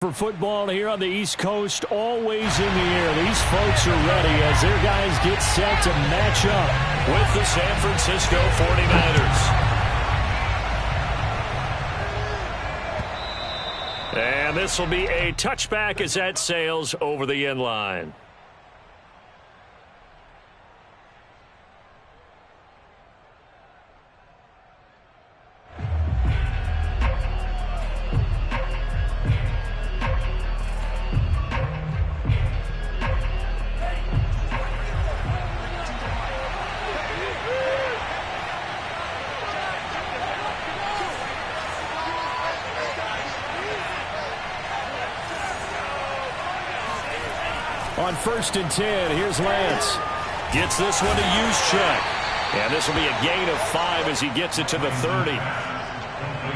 For football here on the East Coast, always in the air. These folks are ready as their guys get set to match up with the San Francisco 49ers. And this will be a touchback as that sails over the end line. On 1st and 10, here's Lance. Gets this one to Juszczyk. And this will be a gain of 5 as he gets it to the 30.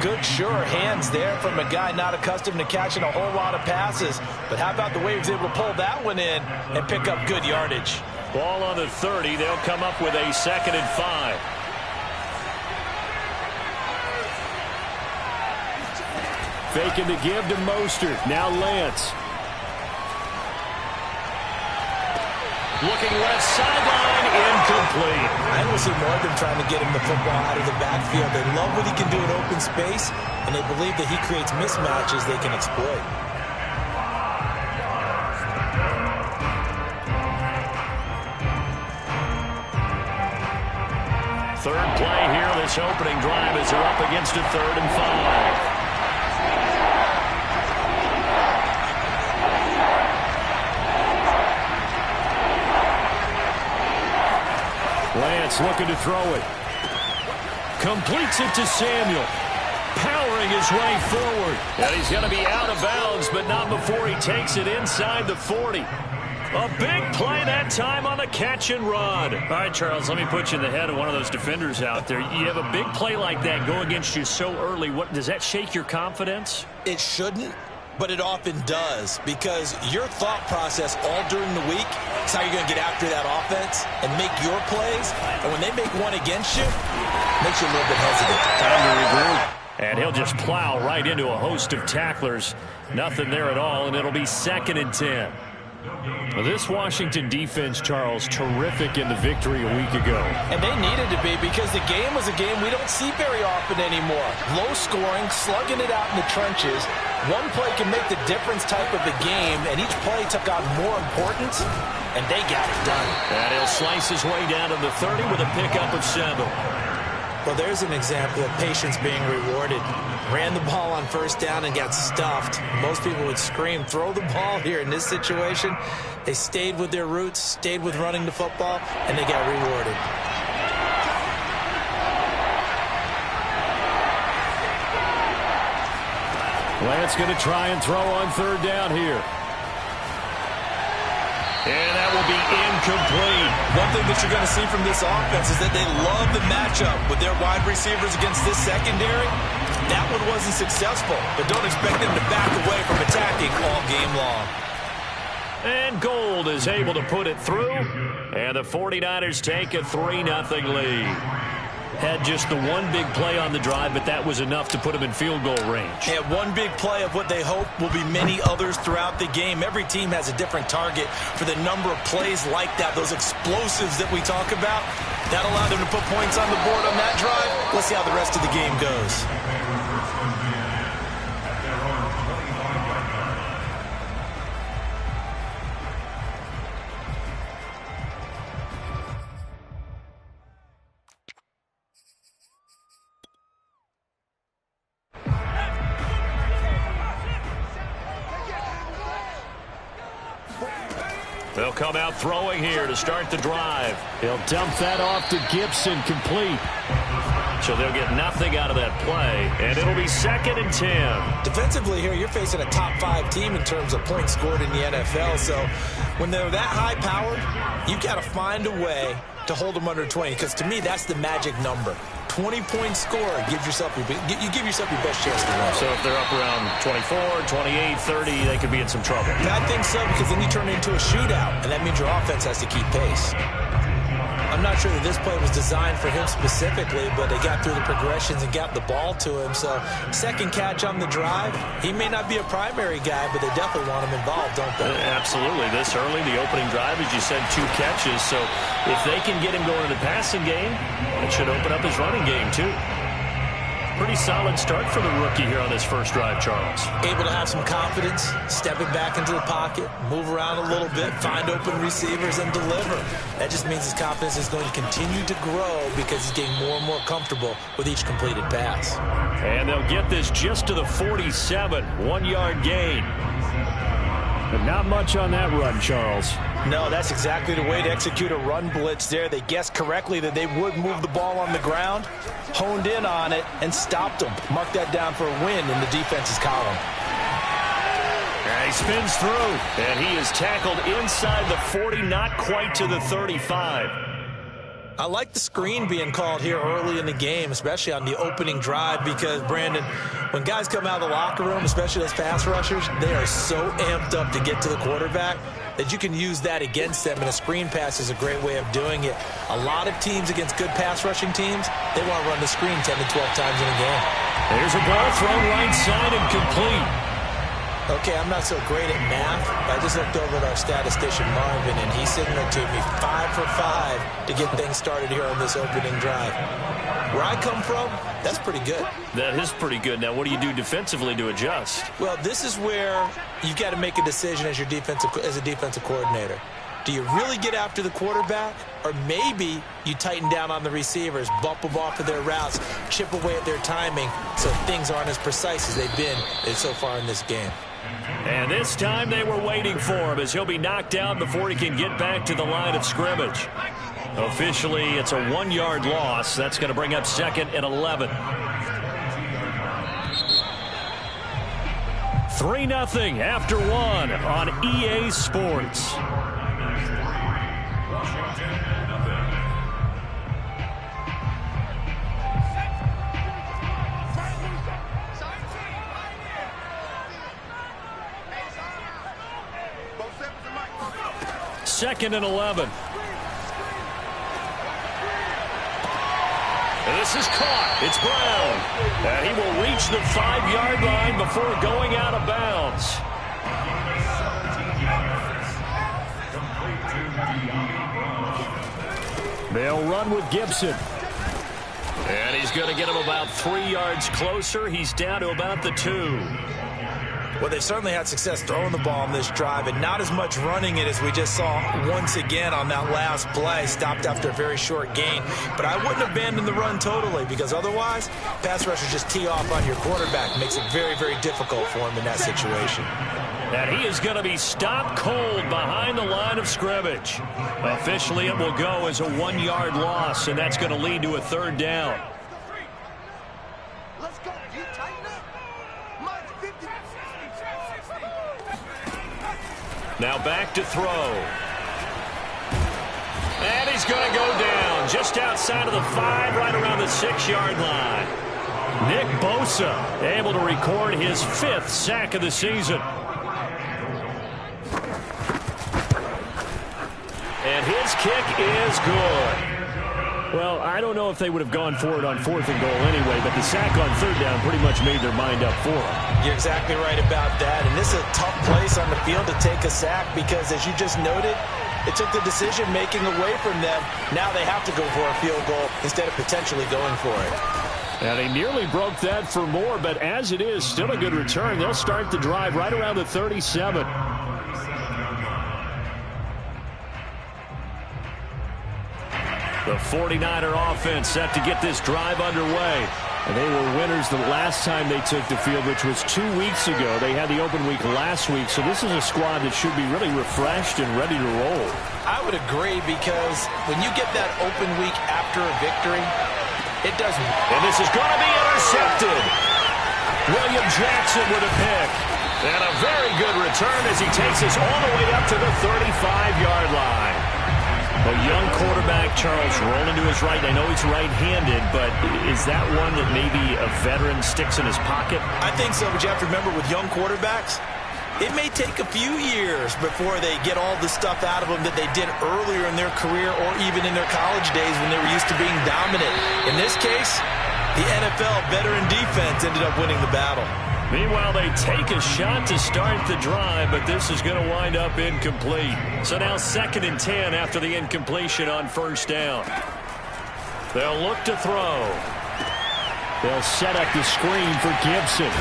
Good, sure hands there from a guy not accustomed to catching a whole lot of passes. But how about the way he was able to pull that one in and pick up good yardage? Ball on the 30. They'll come up with a 2nd and 5. Faking the give to Mostert. Now Lance. Looking left sideline, incomplete. I don't see more of them trying to get him the football out of the backfield. They love what he can do in open space, and they believe that he creates mismatches they can exploit. Third play here, this opening drive as they're up against a 3rd and 5. Lance looking to throw it. Completes it to Samuel. Powering his way forward. And he's going to be out of bounds, but not before he takes it inside the 40. A big play that time on the catch and run. All right, Charles, let me put you in the head of one of those defenders out there. You have a big play like that go against you so early. Does that shake your confidence? It shouldn't, but it often does, because your thought process all during the week is how you're going to get after that offense and make your plays. And when they make one against you, it makes you a little bit hesitant. Time to regroup. And he'll just plow right into a host of tacklers. Nothing there at all, and it'll be 2nd and 10. This Washington defense, Charles, terrific in the victory a week ago. And they needed to be, because the game was a game we don't see very often anymore. Low scoring, slugging it out in the trenches. One play can make the difference type of a game, and each play took on more importance, and they got it done. And he'll slice his way down to the 30 with a pickup of 7. Well, there's an example of patience being rewarded. Ran the ball on 1st down and got stuffed. Most people would scream, throw the ball here. In this situation, they stayed with their roots, stayed with running the football, and they got rewarded. Lance going to try and throw on 3rd down here. And that will be incomplete. One thing that you're going to see from this offense is that they love the matchup with their wide receivers against this secondary. That one wasn't successful, but don't expect them to back away from attacking all game long. And Gold is able to put it through, and the 49ers take a 3-0 lead. Had just the one big play on the drive, but that was enough to put him in field goal range. Yeah, one big play of what they hope will be many others throughout the game. Every team has a different target for the number of plays like that, those explosives that we talk about. That allowed them to put points on the board on that drive. Let's see how the rest of the game goes. They'll come out throwing here to start the drive. He'll dump that off to Gibson, complete. So they'll get nothing out of that play, and it'll be 2nd and 10. Defensively here, you're facing a top 5 team in terms of points scored in the NFL. So when they're that high-powered, you got to find a way to hold them under 20, because to me, that's the magic number. 20-point score, you give yourself your best chance to win. So if they're up around 24, 28, 30, they could be in some trouble. I think so, because then you turn it into a shootout, and that means your offense has to keep pace. I'm not sure that this play was designed for him specifically, but they got through the progressions and got the ball to him. So second catch on the drive. He may not be a primary guy, but they definitely want him involved, don't they? Absolutely. This early, the opening drive, as you said, 2 catches. So if they can get him going in the passing game, it should open up his running game too. Pretty solid start for the rookie here on this first drive, Charles. Able to have some confidence, stepping back into the pocket, move around a little bit, find open receivers, and deliver. That just means his confidence is going to continue to grow because he's getting more and more comfortable with each completed pass. And they'll get this just to the 47, 1-yard gain. But not much on that run, Charles. No, that's exactly the way to execute a run blitz there. They guessed correctly that they would move the ball on the ground, honed in on it, and stopped them. Mark that down for a win in the defense's column. And he spins through, and he is tackled inside the 40, not quite to the 35. I like the screen being called here early in the game, especially on the opening drive, because, Brandon, when guys come out of the locker room, especially those pass rushers, they are so amped up to get to the quarterback that you can use that against them, and a screen pass is a great way of doing it. A lot of teams against good pass rushing teams, they want to run the screen 10 to 12 times in a game. There's a ball thrown right side and complete. Okay, I'm not so great at math. I just looked over at our statistician, Marvin, and he signaled to me 5 for 5 to get things started here on this opening drive. Where I come from, that's pretty good. That is pretty good. Now, what do you do defensively to adjust? Well, this is where you've got to make a decision as a defensive coordinator. Do you really get after the quarterback, or maybe you tighten down on the receivers, bump them off of their routes, chip away at their timing so things aren't as precise as they've been so far in this game? And this time they were waiting for him as he'll be knocked down before he can get back to the line of scrimmage. Officially, it's a 1-yard loss. That's going to bring up 2nd and 11. 3-0 after 1 on EA Sports. Second and 11. And this is caught. It's Brown. And he will reach the 5-yard line before going out of bounds. They'll run with Gibson. And he's going to get him about 3 yards closer. He's down to about the 2. Well, they've certainly had success throwing the ball on this drive, and not as much running it as we just saw once again on that last play. Stopped after a very short gain. But I wouldn't abandon the run totally, because otherwise, pass rushers just tee off on your quarterback. Makes it very, very difficult for him in that situation. And he is going to be stopped cold behind the line of scrimmage. Officially, it will go as a 1-yard loss, and that's going to lead to a 3rd down. Now back to throw. And he's going to go down just outside of the 5, right around the 6-yard line. Nick Bosa able to record his 5th sack of the season. And his kick is good. Well, I don't know if they would have gone for it on 4th and goal anyway, but the sack on 3rd down pretty much made their mind up for them. You're exactly right about that. And this is a tough place on the field to take a sack because, as you just noted, it took the decision-making away from them. Now they have to go for a field goal instead of potentially going for it. Now, they nearly broke that for more, but as it is, still a good return. They'll start the drive right around the 37. The 49er offense set to get this drive underway. And they were winners the last time they took the field, which was 2 weeks ago. They had the open week last week, so this is a squad that should be really refreshed and ready to roll. I would agree, because when you get that open week after a victory, it doesn't. And this is going to be intercepted. William Jackson with a pick. And a very good return as he takes us all the way up to the 35-yard line. A young quarterback, Charles, rolling to his right. I know he's right-handed, but is that one that maybe a veteran sticks in his pocket? I think so, but you have to remember with young quarterbacks, It may take a few years before they get all the stuff out of them that they did earlier in their career or even in their college days when they were used to being dominant. In this case, the NFL veteran defense ended up winning the battle. Meanwhile, they take a shot to start the drive, but this is going to wind up incomplete. So now 2nd and 10 after the incompletion on 1st down. They'll look to throw. They'll set up the screen for Gibson.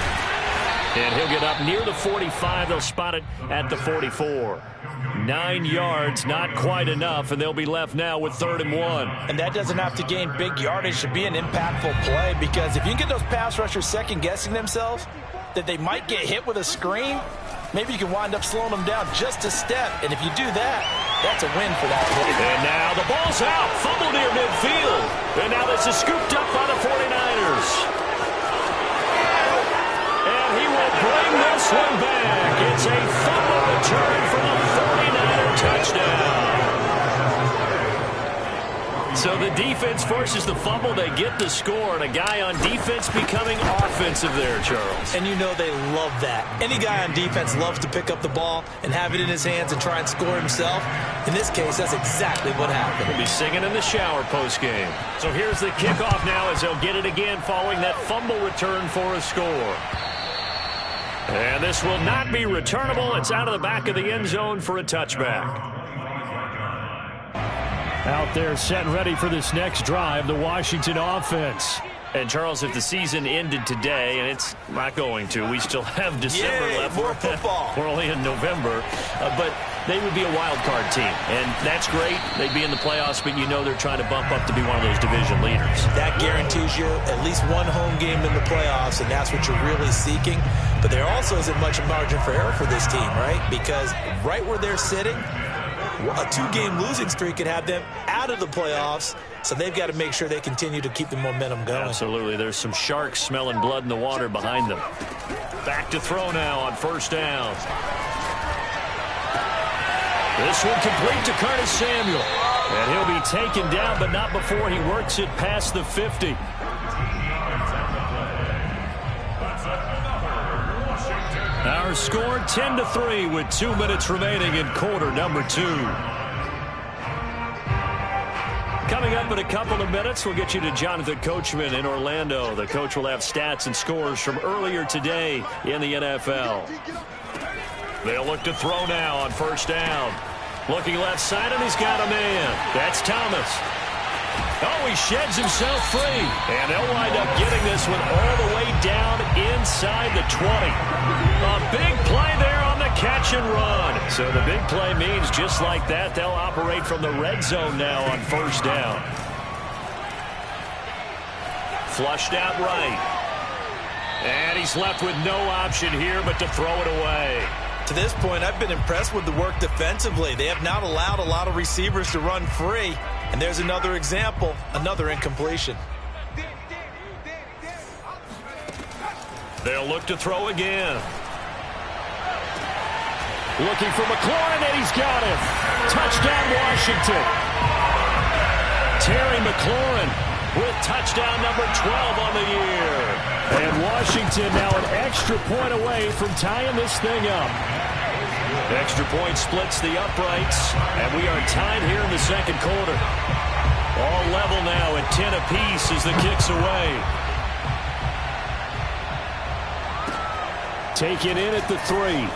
And he'll get up near the 45. They'll spot it at the 44. 9 yards, not quite enough, and they'll be left now with 3rd and 1. And that doesn't have to gain big yardage to be an impactful play, because if you get those pass rushers second-guessing themselves, that they might get hit with a screen, maybe you can wind up slowing them down just a step. And if you do that, that's a win for that play. And now the ball's out. Fumble near midfield. And now this is scooped up by the 49ers. And he will bring this one back. It's a fumble return for a 49er touchdown. So the defense forces the fumble. They get the score, and a guy on defense becoming offensive there, Charles. And you know they love that. Any guy on defense loves to pick up the ball and have it in his hands and try and score himself. In this case, that's exactly what happened. He'll be singing in the shower post-game. So here's the kickoff now as they'll get it again following that fumble return for a score. And this will not be returnable. It's out of the back of the end zone for a touchback. Out there set and ready for this next drive, the Washington offense. And, Charles, if the season ended today, and it's not going to, we still have December left. More football. We're only in November. But they would be a wild card team. And that's great. They'd be in the playoffs, but you know they're trying to bump up to be one of those division leaders. That guarantees you at least one home game in the playoffs, and that's what you're really seeking. But there also isn't much margin for error for this team, right? Because right where they're sitting, a 2-game losing streak could have them out of the playoffs, so they've got to make sure they continue to keep the momentum going. Absolutely. There's some sharks smelling blood in the water behind them. Back to throw now on 1st down. This one complete to Curtis Samuel. And he'll be taken down, but not before he works it past the 50. Our score 10-3 with 2 minutes remaining in quarter number 2. Coming up in a couple of minutes, we'll get you to Jonathan Coachman in Orlando. The coach will have stats and scores from earlier today in the NFL. They'll look to throw now on 1st down. Looking left side, and he's got a man. That's Thomas. Oh, he sheds himself free. And they'll wind up getting this one all the way down inside the 20. A big play there on the catch and run. So the big play means just like that, they'll operate from the red zone now on 1st down. Flushed out right. And he's left with no option here but to throw it away. To this point, I've been impressed with the work defensively. They have not allowed a lot of receivers to run free. And there's another example, another incompletion. They'll look to throw again. Looking for McLaurin, and he's got him. Touchdown, Washington. Terry McLaurin with touchdown number 12 on the year. And Washington now an extra point away from tying this thing up. Extra point splits the uprights, and we are tied here in the 2nd quarter. All level now at 10 apiece as the kick's away. Taken in at the 3.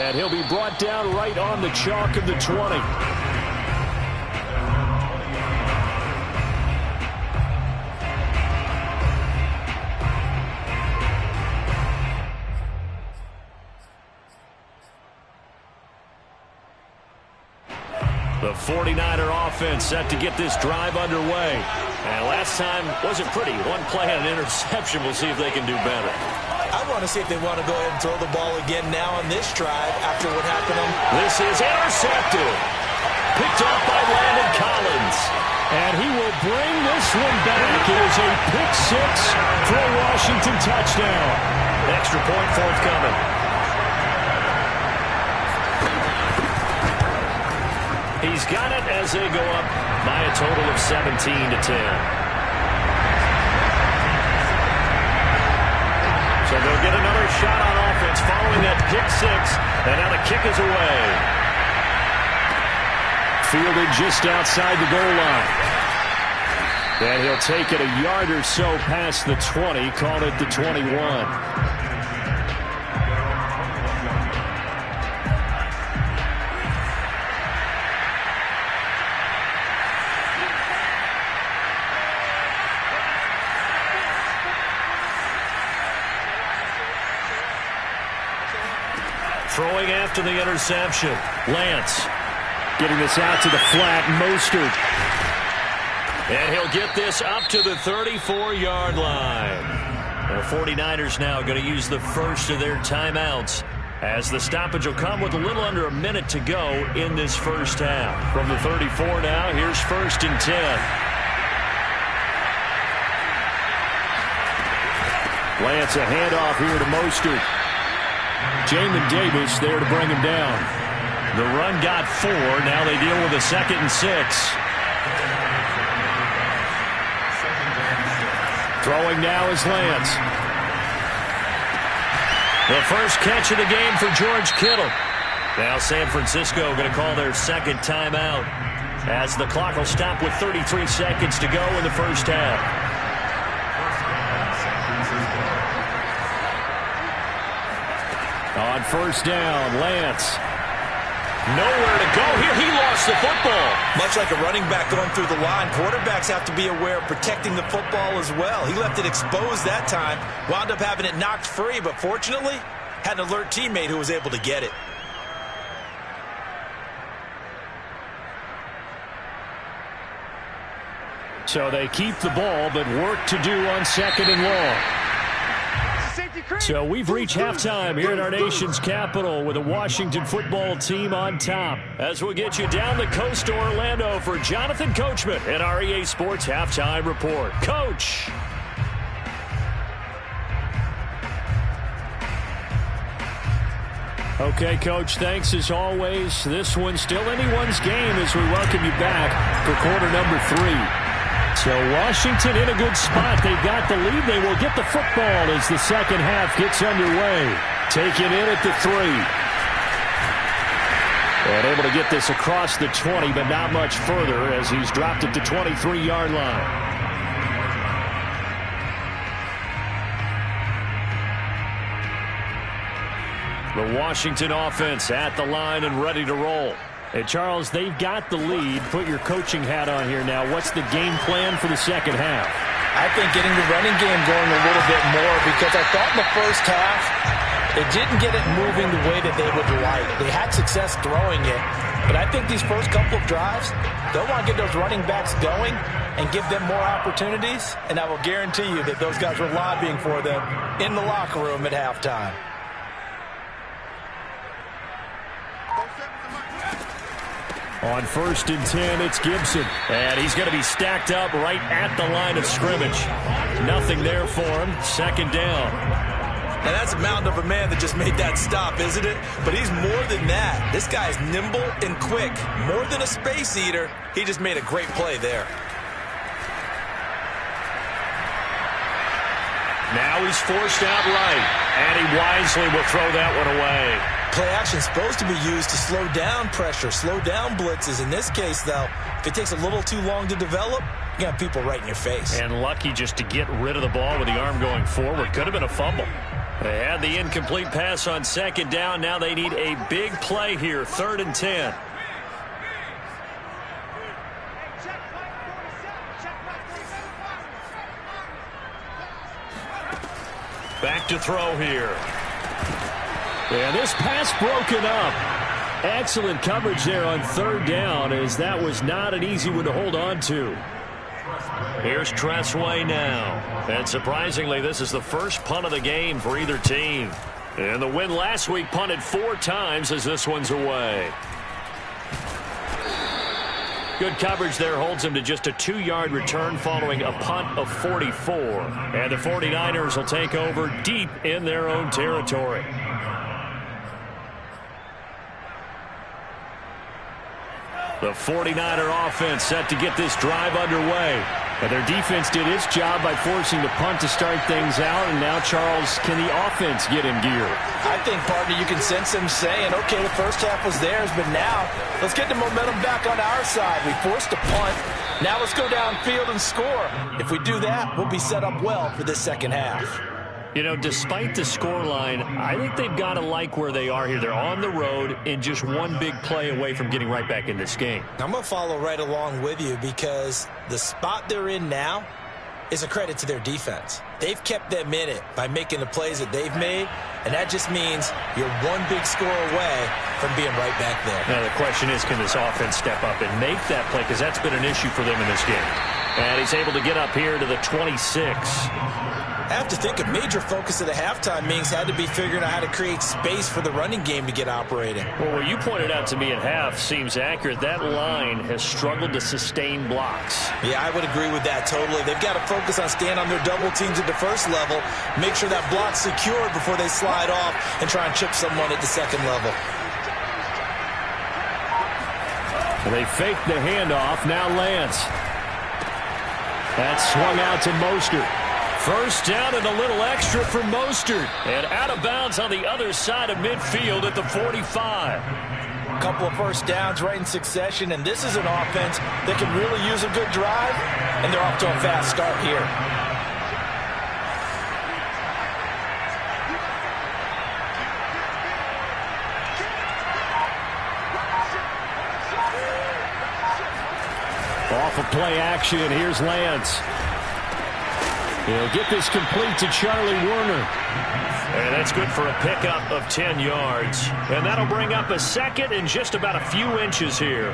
And he'll be brought down right on the chalk of the 20. The 49er offense set to get this drive underway. And last time wasn't pretty. One play and an interception. We'll see if they can do better. I want to see if they want to go ahead and throw the ball again now on this drive after what happened on. This is intercepted. Picked off by Landon Collins. And he will bring this one back. It is a pick 6 for a Washington touchdown. Extra point forthcoming. He's got it as they go up by a total of 17-10. So they'll get another shot on offense following that pick six. And now the kick is away. Fielded just outside the goal line. And he'll take it a yard or so past the 20, call it the 21. Throwing after the interception. Lance getting this out to the flat. Mostert. And he'll get this up to the 34-yard line. The 49ers now going to use the first of their timeouts, as the stoppage will come with a little under a minute to go in this first half. From the 34 now, here's 1st and 10. Lance, a handoff here to Mostert. Jamin Davis there to bring him down. The run got 4. Now they deal with a 2nd and 6. Throwing now is Lance. The first catch of the game for George Kittle. Now San Francisco going to call their second timeout, as the clock will stop with 33 seconds to go in the first half. On first down, Lance. Nowhere to go here. He lost the football. Much like a running back going through the line, quarterbacks have to be aware of protecting the football as well. He left it exposed that time, wound up having it knocked free, but fortunately had an alert teammate who was able to get it. So they keep the ball, but work to do on 2nd and long. So we've reached halftime here in our nation's capital with the Washington football team on top. As we'll get you down the coast to Orlando for Jonathan Coachman and our EA Sports Halftime Report. Coach. Okay, Coach, thanks as always. This one's still anyone's game as we welcome you back for quarter number 3. So Washington in a good spot. They've got the lead. They will get the football as the second half gets underway. Taken in at the 3. And able to get this across the 20, but not much further as he's dropped it to 23-yard line. The Washington offense at the line and ready to roll. Hey, Charles, they've got the lead. Put your coaching hat on here now. What's the game plan for the second half? I think getting the running game going a little bit more, because I thought in the first half they didn't get it moving the way that they would like. They had success throwing it, but I think these first couple of drives, they'll want to get those running backs going and give them more opportunities, and I will guarantee you that those guys were lobbying for them in the locker room at halftime. On 1st and 10, it's Gibson. And he's going to be stacked up right at the line of scrimmage. Nothing there for him. 2nd down. Now that's a mountain of a man that just made that stop, isn't it? But he's more than that. This guy is nimble and quick. More than a space eater. He just made a great play there. Now he's forced out right. And he wisely will throw that one away. Play action is supposed to be used to slow down pressure, slow down blitzes. In this case, though, if it takes a little too long to develop, you got people right in your face. And lucky just to get rid of the ball with the arm going forward. Could have been a fumble. They had the incomplete pass on 2nd down. Now they need a big play here, 3rd and 10. Back to throw here. And this pass broken up. Excellent coverage there on 3rd down, as that was not an easy one to hold on to. Here's Tressway now. And surprisingly, this is the first punt of the game for either team. And the win last week punted 4 times as this one's away. Good coverage there holds him to just a 2-yard return following a punt of 44. And the 49ers will take over deep in their own territory. The 49er offense set to get this drive underway. And their defense did its job by forcing the punt to start things out. And now, Charles, can the offense get in gear? I think, partner, you can sense them saying, okay, the first half was theirs, but now let's get the momentum back on our side. We forced a punt. Now let's go downfield and score. If we do that, we'll be set up well for this second half. You know, despite the scoreline, I think they've got to like where they are here. They're on the road and just one big play away from getting right back in this game. I'm going to follow right along with you because the spot they're in now is a credit to their defense. They've kept them in it by making the plays that they've made, and that just means you're one big score away from being right back there. Now, the question is, can this offense step up and make that play? Because that's been an issue for them in this game. And he's able to get up here to the 26. I have to think a major focus of the halftime meetings had to be figuring out how to create space for the running game to get operating. Well, what you pointed out to me at half seems accurate. That line has struggled to sustain blocks. Yeah, I would agree with that totally. They've got to focus on staying on their double teams at the first level, make sure that block's secured before they slide off and try and chip someone at the second level. They fake the handoff. Now Lance. That's swung out to Mostert. First down and a little extra for Mostert. And out of bounds on the other side of midfield at the 45. A couple of first downs right in succession, and this is an offense that can really use a good drive, and they're off to a fast start here. Off of play action, here's Lance. He'll get this complete to Charlie Werner. And that's good for a pickup of 10 yards. And that'll bring up a second and just about a few inches here.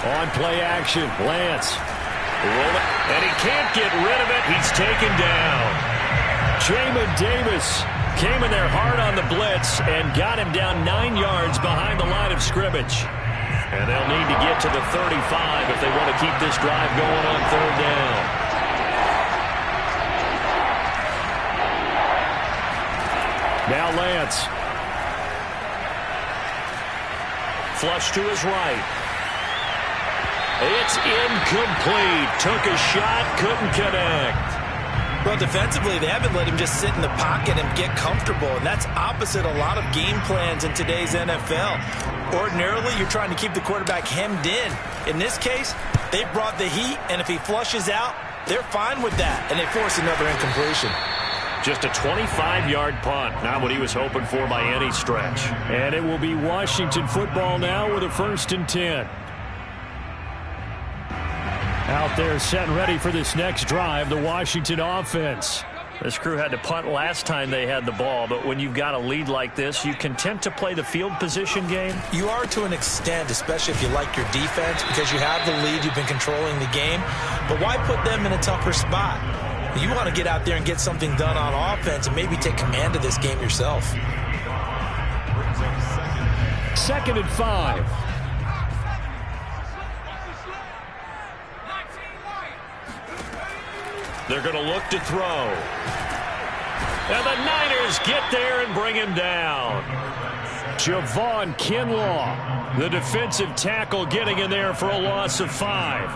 On play action, Lance. And he can't get rid of it. He's taken down. Jamin Davis came in there hard on the blitz and got him down 9 yards behind the line of scrimmage. And they'll need to get to the 35 if they want to keep this drive going on third down. Now Lance. Flush to his right. It's incomplete. Took a shot, couldn't connect. Well, defensively, they haven't let him just sit in the pocket and get comfortable, and that's opposite a lot of game plans in today's NFL. Ordinarily, you're trying to keep the quarterback hemmed in. In this case, they brought the heat, and if he flushes out, they're fine with that, and they force another incompletion. Just a 25-yard punt, not what he was hoping for by any stretch. And it will be Washington football now with a 1st and 10. Out there set and ready for this next drive, the Washington offense. This crew had to punt last time they had the ball, but when you've got a lead like this, you content to play the field position game? You are to an extent, especially if you like your defense, because you have the lead, you've been controlling the game. But why put them in a tougher spot? You want to get out there and get something done on offense and maybe take command of this game yourself. 2nd and 5. They're going to look to throw. And the Niners get there and bring him down. Javon Kinlaw, the defensive tackle, getting in there for a loss of 5.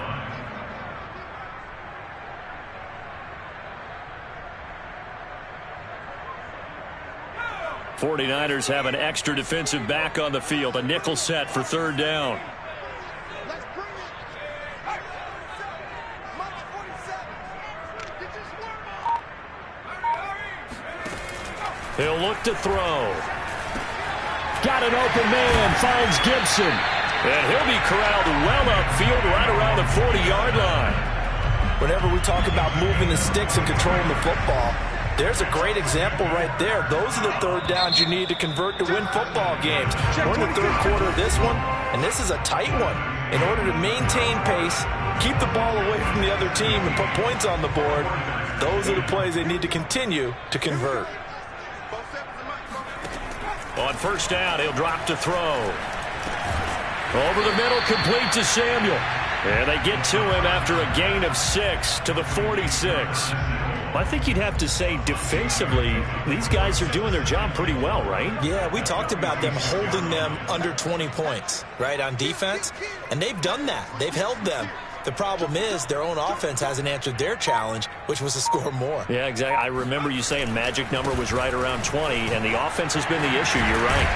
'49ers have an extra defensive back on the field, a nickel set for 3rd down. He'll look to throw. Got an open man, finds Gibson. And he'll be corralled well upfield right around the 40-yard line. Whenever we talk about moving the sticks and controlling the football, there's a great example right there. Those are the 3rd downs you need to convert to win football games. We're in the 3rd quarter of this one, and this is a tight one. In order to maintain pace, keep the ball away from the other team, and put points on the board, those are the plays they need to continue to convert. On 1st down, he'll drop to throw. Over the middle, complete to Samuel. And they get to him after a gain of 6 to the 46. I think you'd have to say defensively, these guys are doing their job pretty well, right? Yeah, we talked about them holding them under 20 points, right, on defense. And they've done that. They've held them. The problem is their own offense hasn't answered their challenge, which was to score more. Yeah, exactly. I remember you saying magic number was right around 20, and the offense has been the issue. You're right.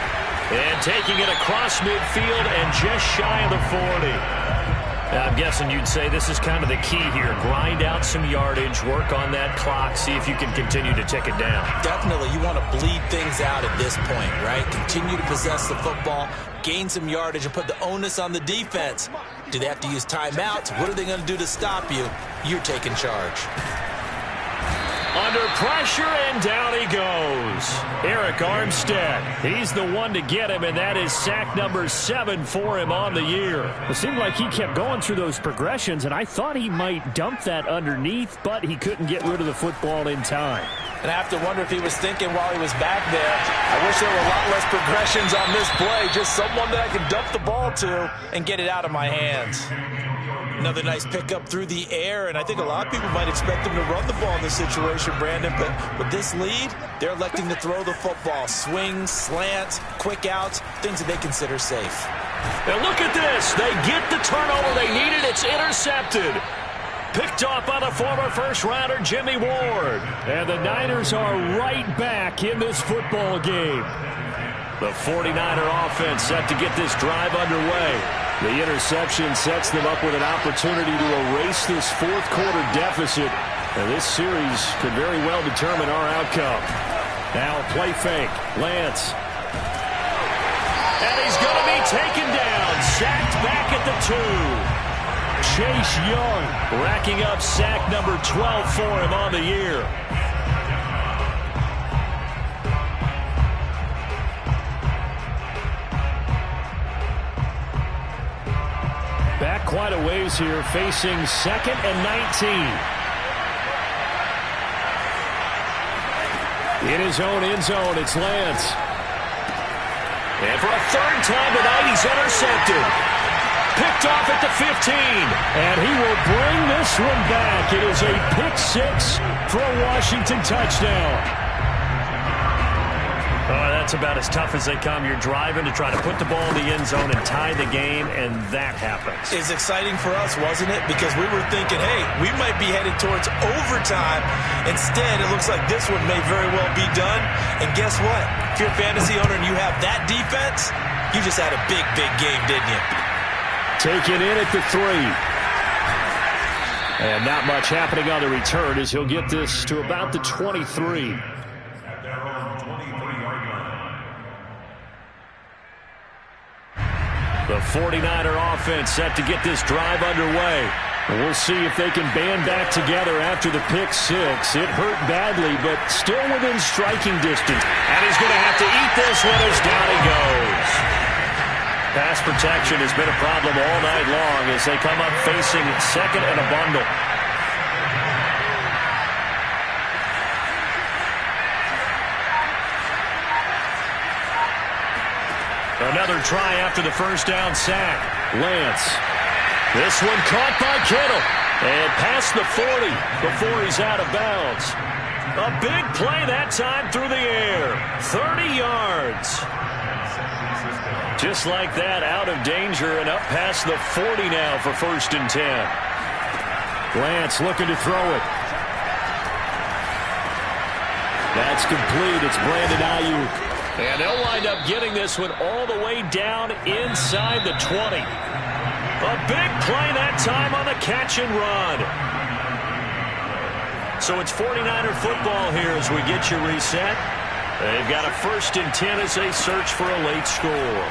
And taking it across midfield and just shy of the 40. I'm guessing you'd say this is kind of the key here. Grind out some yardage, work on that clock, see if you can continue to tick it down. Definitely. You want to bleed things out at this point, right? Continue to possess the football, gain some yardage, and put the onus on the defense. Do they have to use timeouts? What are they going to do to stop you? You're taking charge. Under pressure, and down he goes. Arik Armstead. He's the one to get him, and that is sack number 7 for him on the year. It seemed like he kept going through those progressions, and I thought he might dump that underneath, but he couldn't get rid of the football in time. And I have to wonder if he was thinking while he was back there, I wish there were a lot less progressions on this play, just someone that I can dump the ball to and get it out of my hands. Another nice pickup through the air, and I think a lot of people might expect them to run the ball in this situation, Brandon, but with this lead, they're electing to throw the football. Swings, slants, quick outs, things that they consider safe. And look at this. They get the turnover they needed. It's intercepted. Picked off by the former first-rounder Jimmy Ward. And the Niners are right back in this football game. The 49er offense set to get this drive underway. The interception sets them up with an opportunity to erase this fourth-quarter deficit. And this series could very well determine our outcome. Now play fake. Lance. And he's going to be taken down. Sacked back at the 2. Chase Young racking up sack number 12 for him on the year. Back quite a ways here, facing 2nd and 19. In his own end zone, it's Lance. And for a 3rd time tonight, he's intercepted. Picked off at the 15. And he will bring this one back. It is a pick 6 for a Washington touchdown. Oh, that's about as tough as they come. You're driving to try to put the ball in the end zone and tie the game, and that happens. It's exciting for us, wasn't it? Because we were thinking, hey, we might be headed towards overtime. Instead, it looks like this one may very well be done. And guess what? If you're a fantasy owner and you have that defense, you just had a big, big game, didn't you? Taken in at the 3. And not much happening on the return as he'll get this to about the 23. The 49er offense set to get this drive underway. We'll see if they can band back together after the pick 6. It hurt badly, but still within striking distance. And he's going to have to eat this one as down he goes. Pass protection has been a problem all night long as they come up facing 2nd and a bundle. Another try after the first down sack. Lance. This one caught by Kittle. And past the 40 before he's out of bounds. A big play that time through the air. 30 yards. Just like that, out of danger and up past the 40 now for 1st and 10. Lance looking to throw it. That's complete. It's Brandon Ayuk. And they'll wind up getting this one all the way down inside the 20. A big play that time on the catch and run. So it's 49er football here as we get you reset. They've got a 1st and 10 as they search for a late score.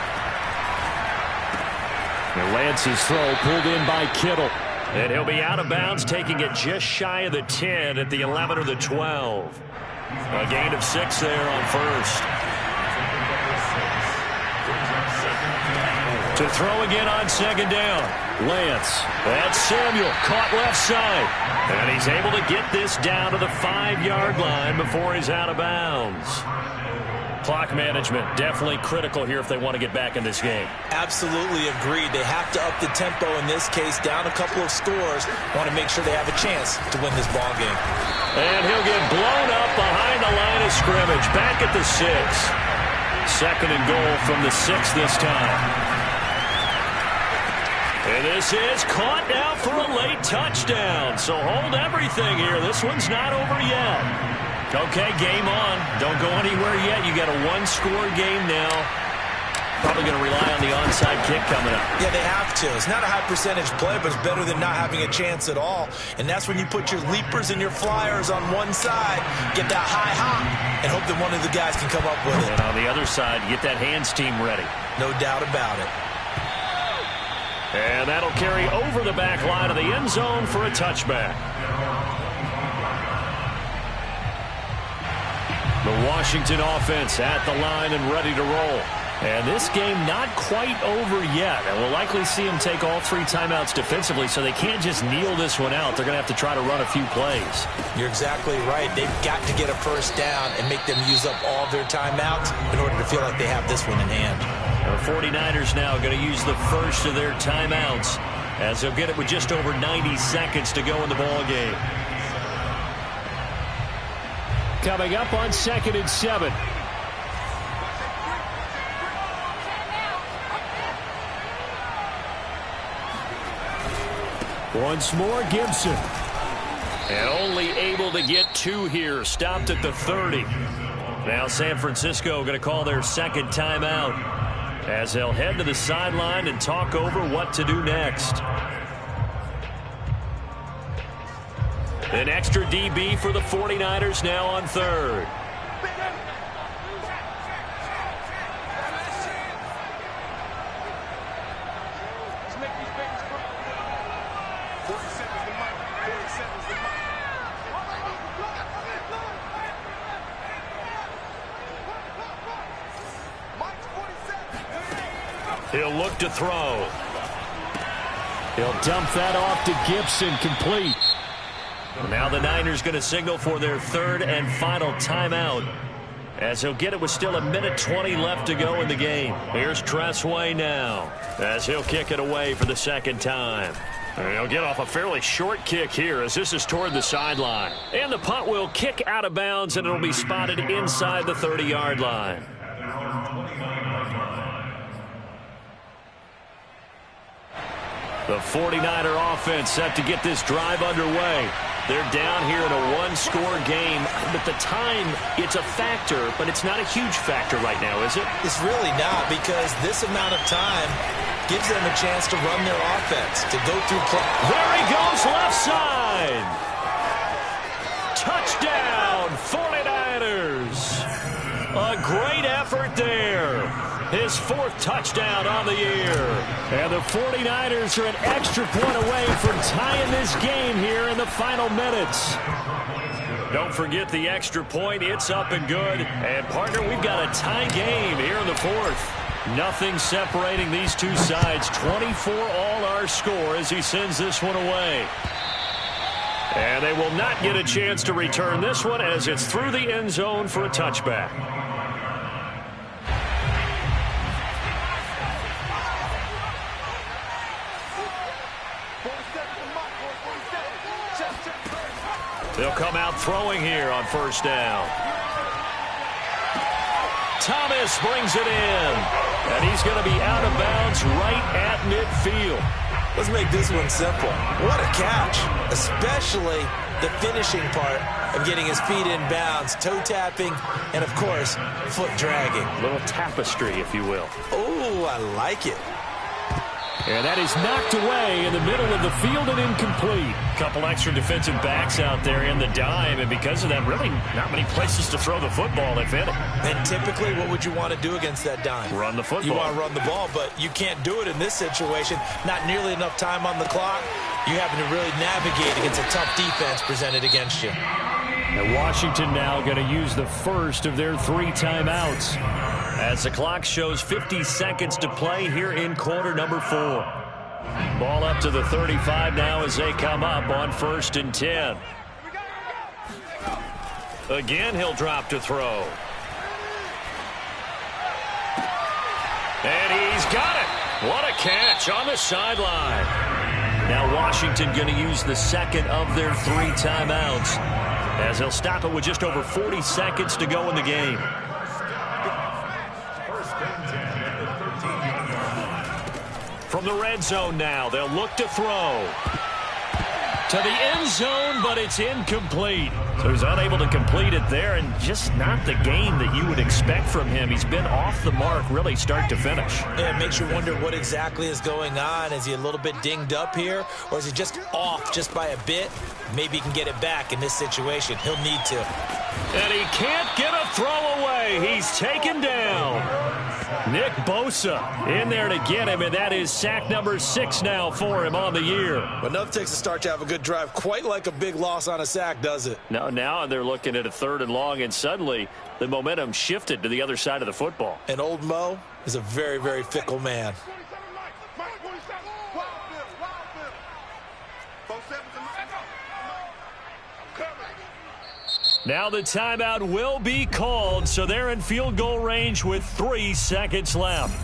And Lance's throw pulled in by Kittle. And he'll be out of bounds, taking it just shy of the 10 at the 11 or the 12. A gain of 6 there on 1st. To throw again on 2nd down. Lance. That's Samuel. Caught left side. And he's able to get this down to the 5-yard line before he's out of bounds. Clock management, definitely critical here if they want to get back in this game. Absolutely agreed. They have to up the tempo in this case, down a couple of scores. Want to make sure they have a chance to win this ball game. And he'll get blown up behind the line of scrimmage. Back at the 6. 2nd and goal from the 6 this time. And this is caught now for a late touchdown. So hold everything here. This one's not over yet. Okay, game on. Don't go anywhere yet. You got a one-score game now. Probably going to rely on the onside kick coming up. Yeah, they have to. It's not a high percentage play, but it's better than not having a chance at all. And that's when you put your leapers and your flyers on one side, get that high hop, and hope that one of the guys can come up with it. And on the other side, get that hands team ready. No doubt about it. And that'll carry over the back line of the end zone for a touchback. The Washington offense at the line and ready to roll. And this game not quite over yet. And we'll likely see them take all 3 timeouts defensively, so they can't just kneel this one out. They're going to have to try to run a few plays. You're exactly right. They've got to get a first down and make them use up all their timeouts in order to feel like they have this one in hand. The 49ers now going to use the first of their timeouts as they'll get it with just over 90 seconds to go in the ball game. Coming up on 2nd and 7. Once more, Gibson. And only able to get 2 here. Stopped at the 30. Now San Francisco going to call their 2nd timeout as they'll head to the sideline and talk over what to do next. An extra DB for the 49ers now on 3rd. He'll look to throw. He'll dump that off to Gibson, complete. Now the Niners going to signal for their 3rd and final timeout as he'll get it with still 1:20 left to go in the game. Here's Tressway now as he'll kick it away for the 2nd time. And he'll get off a fairly short kick here as this is toward the sideline. And the punt will kick out of bounds, and it'll be spotted inside the 30-yard line. The 49er offense set to get this drive underway. They're down here in a one-score game. But the time, it's a factor, but it's not a huge factor right now, is it? It's really not, because this amount of time gives them a chance to run their offense, to go through play. There he goes, left side. Touchdown, 49ers. A great effort there. His 4th touchdown on the year. And the 49ers are an extra point away from tying this game here in the final minutes. Don't forget the extra point. It's up and good. And, partner, we've got a tie game here in the 4th. Nothing separating these two sides. 24 all our score as he sends this one away. And they will not get a chance to return this one as it's through the end zone for a touchback. They'll come out throwing here on 1st down. Thomas brings it in. And he's going to be out of bounds right at midfield. Let's make this one simple. What a catch, especially the finishing part of getting his feet in bounds, toe tapping, and, of course, foot dragging. A little tapestry, if you will. Oh, I like it. And that is knocked away in the middle of the field and incomplete. Couple extra defensive backs out there in the dime, and because of that, really not many places to throw the football, if any. And typically, what would you want to do against that dime? Run the football. You want to run the ball, but you can't do it in this situation. Not nearly enough time on the clock. You having to really navigate against a tough defense presented against you. And Washington now going to use the first of their 3 timeouts. As the clock shows 50 seconds to play here in quarter number 4. Ball up to the 35 now as they come up on 1st and 10. Again, he'll drop to throw. got it. What a catch on the sideline. Now Washington going to use the second of their 3 timeouts, as he'll stop it with just over 40 seconds to go in the game. From the red zone now, they'll look to throw. To the end zone, but it's incomplete. So he's unable to complete it there, and just not the game that you would expect from him. He's been off the mark really start to finish. Yeah, it makes you wonder what exactly is going on. Is he a little bit dinged up here, or is he just off just by a bit? Maybe he can get it back in this situation. He'll need to. And he can't get a throw away. He's taken down. Nick Bosa in there to get him, and that is sack number 6 now for him on the year. But enough takes to start to have a good drive. Quite like a big loss on a sack, does it? No, now they're looking at a 3rd and long, and suddenly the momentum shifted to the other side of the football. And old Mo is a very, very fickle man. Now the timeout will be called, so they're in field goal range with 3 seconds left.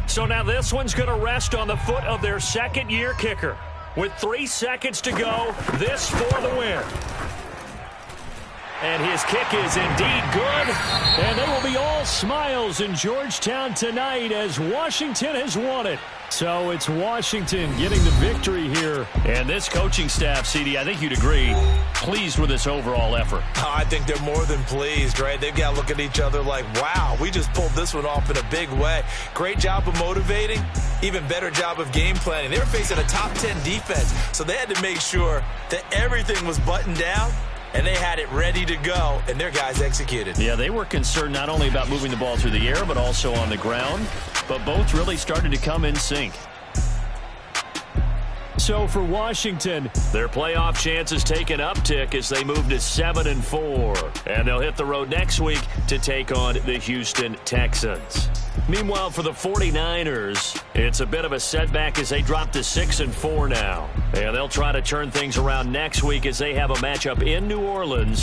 So now this one's going to rest on the foot of their second-year kicker. With 3 seconds to go, this for the win. And his kick is indeed good. And they will be all smiles in Georgetown tonight as Washington has won it. So it's Washington getting the victory here. And this coaching staff, CD, I think you'd agree, pleased with this overall effort. Oh, I think they're more than pleased, right? They've got to look at each other like, wow, we just pulled this one off in a big way. Great job of motivating, even better job of game planning. They were facing a top 10 defense, so they had to make sure that everything was buttoned down, and they had it ready to go, and their guys executed. Yeah, they were concerned not only about moving the ball through the air, but also on the ground. But both really started to come in sync. So for Washington, their playoff chances take an uptick as they move to 7-4. And they'll hit the road next week to take on the Houston Texans. Meanwhile, for the 49ers, it's a bit of a setback as they drop to 6-4 now. And they'll try to turn things around next week as they have a matchup in New Orleans